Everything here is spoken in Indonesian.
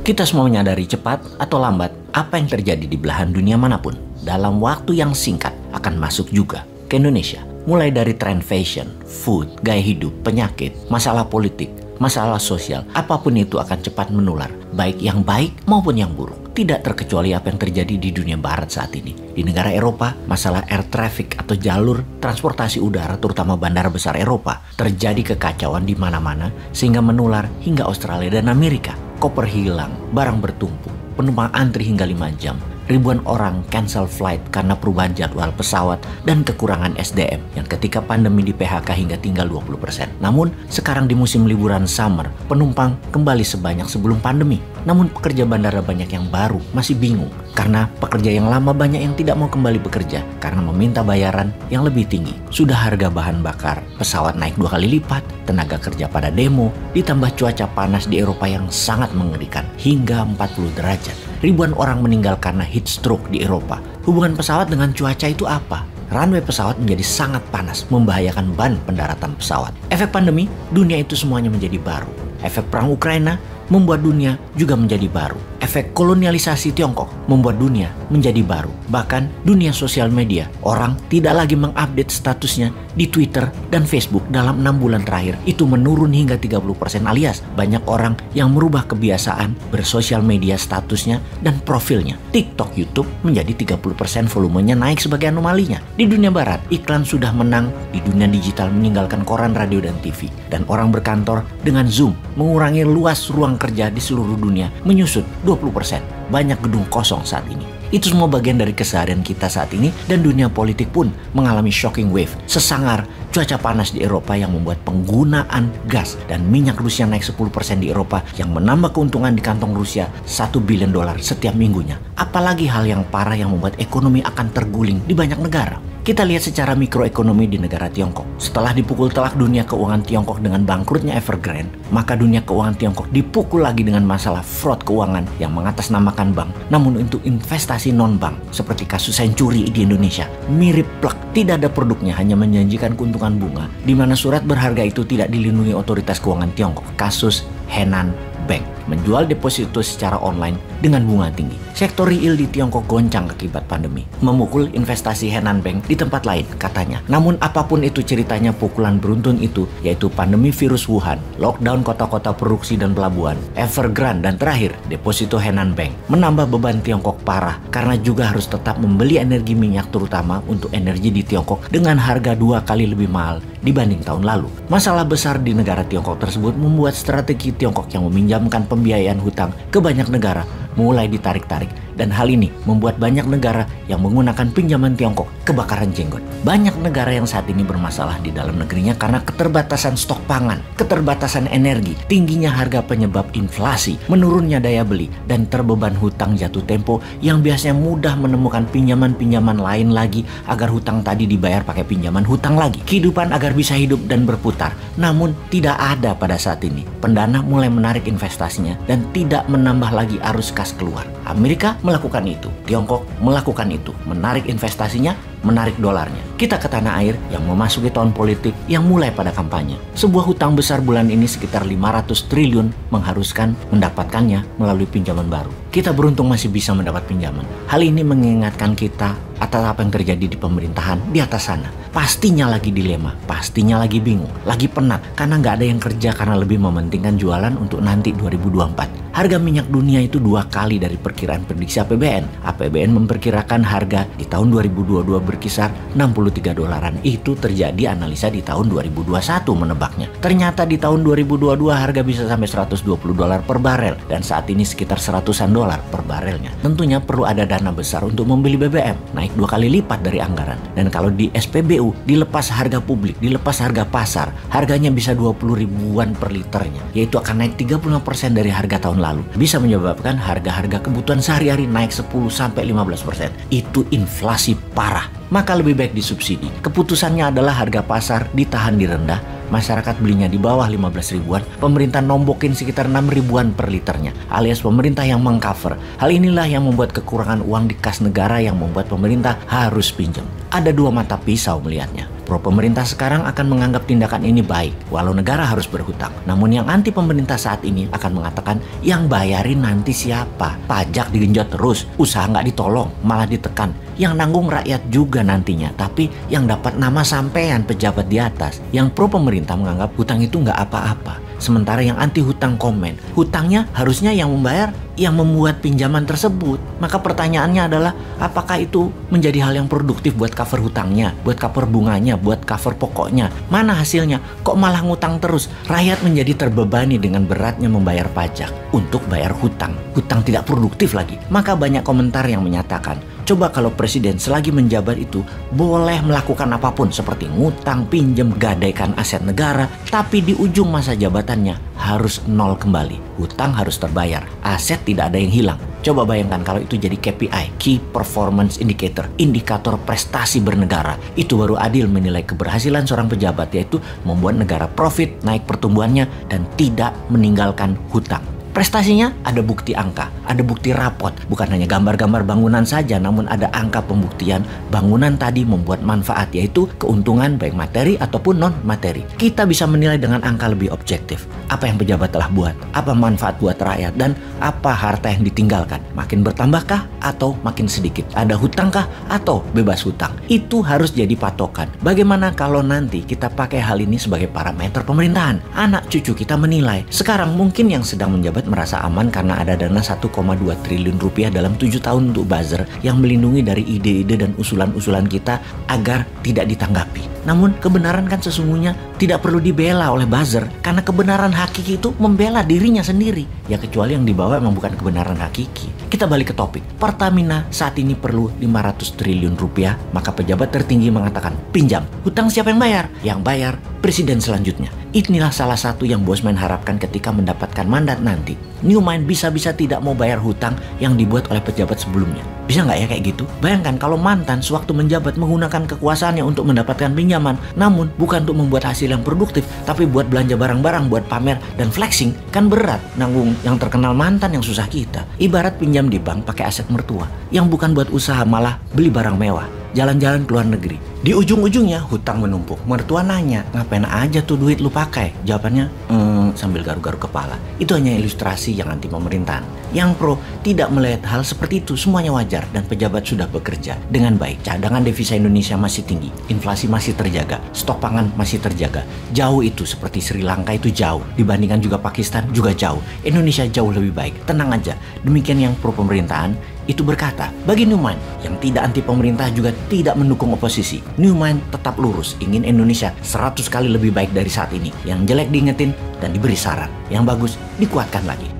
Kita semua menyadari cepat atau lambat apa yang terjadi di belahan dunia manapun dalam waktu yang singkat akan masuk juga ke Indonesia. Mulai dari tren fashion, food, gaya hidup, penyakit, masalah politik, masalah sosial, apapun itu akan cepat menular, baik yang baik maupun yang buruk. Tidak terkecuali apa yang terjadi di dunia barat saat ini. Di negara Eropa, masalah air traffic atau jalur transportasi udara terutama bandara besar Eropa terjadi kekacauan di mana-mana sehingga menular hingga Australia dan Amerika. Koper hilang, barang bertumpuk, penumpang antri hingga 5 jam. Ribuan orang cancel flight karena perubahan jadwal pesawat dan kekurangan SDM yang ketika pandemi di PHK hingga tinggal 20%. Namun sekarang di musim liburan summer, penumpang kembali sebanyak sebelum pandemi. Namun pekerja bandara banyak yang baru masih bingung karena pekerja yang lama banyak yang tidak mau kembali bekerja karena meminta bayaran yang lebih tinggi. Sudah harga bahan bakar pesawat naik 2 kali lipat, tenaga kerja pada demo, ditambah cuaca panas di Eropa yang sangat mengerikan hingga 40 derajat. Ribuan orang meninggal karena heat stroke di Eropa. Hubungan pesawat dengan cuaca itu apa? Runway pesawat menjadi sangat panas, membahayakan ban pendaratan pesawat. Efek pandemi, dunia itu semuanya menjadi baru. Efek perang Ukraina membuat dunia juga menjadi baru. Efek kolonialisasi Tiongkok membuat dunia menjadi baru. Bahkan dunia sosial media, orang tidak lagi mengupdate statusnya di Twitter dan Facebook dalam 6 bulan terakhir. Itu menurun hingga 30% alias banyak orang yang merubah kebiasaan bersosial media statusnya dan profilnya. TikTok, YouTube menjadi 30% volumenya naik sebagai anomalinya. Di dunia barat, iklan sudah menang, di dunia digital meninggalkan koran, radio, dan TV. Dan orang berkantor dengan Zoom mengurangi luas ruang kerja di seluruh dunia menyusut 20%. Banyak gedung kosong saat ini. Itu semua bagian dari keseharian kita saat ini dan dunia politik pun mengalami shocking wave. Sesangar cuaca panas di Eropa yang membuat penggunaan gas dan minyak Rusia naik 10% di Eropa yang menambah keuntungan di kantong Rusia $1 billion setiap minggunya. Apalagi hal yang parah yang membuat ekonomi akan terguling di banyak negara. Kita lihat secara mikroekonomi di negara Tiongkok. Setelah dipukul telak dunia keuangan Tiongkok dengan bangkrutnya Evergrande, maka dunia keuangan Tiongkok dipukul lagi dengan masalah fraud keuangan yang mengatasnamakan bank. Namun untuk investasi non-bank, seperti kasus Century di Indonesia, mirip plek. Tidak ada produknya, hanya menjanjikan keuntungan bunga, di mana surat berharga itu tidak dilindungi otoritas keuangan Tiongkok. Kasus Henan Bank menjual deposito secara online dengan bunga tinggi. Sektor real di Tiongkok goncang akibat pandemi, memukul investasi Henan Bank di tempat lain katanya. Namun apapun itu ceritanya, pukulan beruntun itu yaitu pandemi virus Wuhan, lockdown kota-kota produksi dan pelabuhan, Evergrande, dan terakhir deposito Henan Bank menambah beban Tiongkok parah karena juga harus tetap membeli energi minyak terutama untuk energi di Tiongkok dengan harga 2 kali lebih mahal dibanding tahun lalu. Masalah besar di negara Tiongkok tersebut membuat strategi Tiongkok yang meminjamkan pembiayaan hutang ke banyak negara mulai ditarik-tarik, dan hal ini membuat banyak negara yang menggunakan pinjaman Tiongkok kebakaran jenggot. Banyak negara yang saat ini bermasalah di dalam negerinya karena keterbatasan stok pangan, keterbatasan energi, tingginya harga penyebab inflasi, menurunnya daya beli, dan terbeban hutang jatuh tempo yang biasanya mudah menemukan pinjaman-pinjaman lain lagi agar hutang tadi dibayar pakai pinjaman hutang lagi. Kehidupan agar bisa hidup dan berputar, namun tidak ada pada saat ini. Pendana mulai menarik investasinya dan tidak menambah lagi arus kas keluar. Amerika melakukan itu, Tiongkok melakukan itu, menarik investasinya, menarik dolarnya. Kita ke tanah air yang memasuki tahun politik yang mulai pada kampanye. Sebuah hutang besar bulan ini sekitar 500 triliun mengharuskan mendapatkannya melalui pinjaman baru. Kita beruntung masih bisa mendapat pinjaman. Hal ini mengingatkan kita atas apa yang terjadi di pemerintahan di atas sana. Pastinya lagi dilema, pastinya lagi bingung, lagi penat karena nggak ada yang kerja karena lebih mementingkan jualan untuk nanti 2024. Harga minyak dunia itu 2 kali dari perkiraan prediksi APBN. APBN memperkirakan harga di tahun 2022 berkisar $63. Itu terjadi analisa di tahun 2021 menebaknya. Ternyata di tahun 2022 harga bisa sampai $120 per barel dan saat ini sekitar $100 per barelnya. Tentunya perlu ada dana besar untuk membeli BBM, naik 2 kali lipat dari anggaran. Dan kalau di SPBU dilepas harga publik, dilepas harga pasar, harganya bisa 20 ribuan per liternya, yaitu akan naik 35% dari harga tahun lalu. Bisa menyebabkan harga-harga kebutuhan sehari-hari naik 10-15%. Itu inflasi parah. Maka lebih baik disubsidi. Keputusannya adalah harga pasar ditahan di rendah, masyarakat belinya di bawah 15 ribuan, pemerintah nombokin sekitar 6 ribuan per liternya, alias pemerintah yang mengcover. Hal inilah yang membuat kekurangan uang di kas negara yang membuat pemerintah harus pinjam. Ada 2 mata pisau melihatnya. Pro pemerintah sekarang akan menganggap tindakan ini baik, walau negara harus berhutang. Namun yang anti pemerintah saat ini akan mengatakan yang bayarin nanti siapa? Pajak digenjot terus, usaha nggak ditolong, malah ditekan. Yang nanggung rakyat juga nantinya, tapi yang dapat nama sampean pejabat di atas. Yang pro pemerintah menganggap hutang itu nggak apa-apa. Sementara yang anti hutang komen, hutangnya harusnya yang membayar yang membuat pinjaman tersebut. Maka pertanyaannya adalah, apakah itu menjadi hal yang produktif buat cover hutangnya, buat cover bunganya, buat cover pokoknya? Mana hasilnya? Kok malah ngutang terus? Rakyat menjadi terbebani dengan beratnya membayar pajak untuk bayar hutang. Hutang tidak produktif lagi. Maka banyak komentar yang menyatakan, coba kalau presiden selagi menjabat itu boleh melakukan apapun seperti ngutang, pinjam, gadaikan aset negara, tapi di ujung masa jabatannya harus nol kembali. Hutang harus terbayar, aset tidak ada yang hilang. Coba bayangkan kalau itu jadi KPI, Key Performance Indicator, indikator prestasi bernegara. Itu baru adil menilai keberhasilan seorang pejabat, yaitu membuat negara profit, naik pertumbuhannya, dan tidak meninggalkan hutang. Prestasinya ada bukti angka, ada bukti rapot, bukan hanya gambar-gambar bangunan saja, namun ada angka pembuktian bangunan tadi membuat manfaat, yaitu keuntungan baik materi ataupun non-materi. Kita bisa menilai dengan angka lebih objektif. Apa yang pejabat telah buat, apa manfaat buat rakyat, dan apa harta yang ditinggalkan. Makin bertambahkah atau makin sedikit? Ada hutangkah atau bebas hutang? Itu harus jadi patokan. Bagaimana kalau nanti kita pakai hal ini sebagai parameter pemerintahan? Anak cucu kita menilai. Sekarang mungkin yang sedang menjabat merasa aman karena ada dana 1,2 triliun rupiah dalam 7 tahun untuk buzzer yang melindungi dari ide-ide dan usulan-usulan kita agar tidak ditanggapi. Namun kebenaran kan sesungguhnya tidak perlu dibela oleh buzzer, karena kebenaran hakiki itu membela dirinya sendiri. Ya kecuali yang dibawa memang bukan kebenaran hakiki. Kita balik ke topik. Pertamina saat ini perlu 500 triliun rupiah, maka pejabat tertinggi mengatakan pinjam. Hutang siapa yang bayar? Yang bayar presiden selanjutnya. Inilah salah satu yang Bosman harapkan ketika mendapatkan mandat nanti. Newmind bisa-bisa tidak mau bayar hutang yang dibuat oleh pejabat sebelumnya. Bisa nggak ya kayak gitu? Bayangkan kalau mantan sewaktu menjabat menggunakan kekuasaannya untuk mendapatkan pinjaman, namun bukan untuk membuat hasil yang produktif, tapi buat belanja barang-barang, buat pamer dan flexing. Kan berat nanggung yang terkenal mantan yang susah kita. Ibarat pinjam di bank pakai aset mertua, yang bukan buat usaha malah beli barang mewah, jalan-jalan ke luar negeri. Di ujung-ujungnya hutang menumpuk. Mertua nanya, ngapain aja tuh duit lu pakai? Jawabannya, sambil garuk-garuk kepala. Itu hanya ilustrasi yang anti pemerintahan. Yang pro tidak melihat hal seperti itu, semuanya wajar dan pejabat sudah bekerja dengan baik. Cadangan devisa Indonesia masih tinggi, inflasi masih terjaga, stok pangan masih terjaga. Jauh itu seperti Sri Lanka itu jauh, dibandingkan juga Pakistan juga jauh. Indonesia jauh lebih baik, tenang aja. Demikian yang pro pemerintahan itu berkata, bagi Newmind yang tidak anti pemerintah juga tidak mendukung oposisi, Newmind tetap lurus, ingin Indonesia 100 kali lebih baik dari saat ini. Yang jelek diingetin dan diberi saran, yang bagus dikuatkan lagi.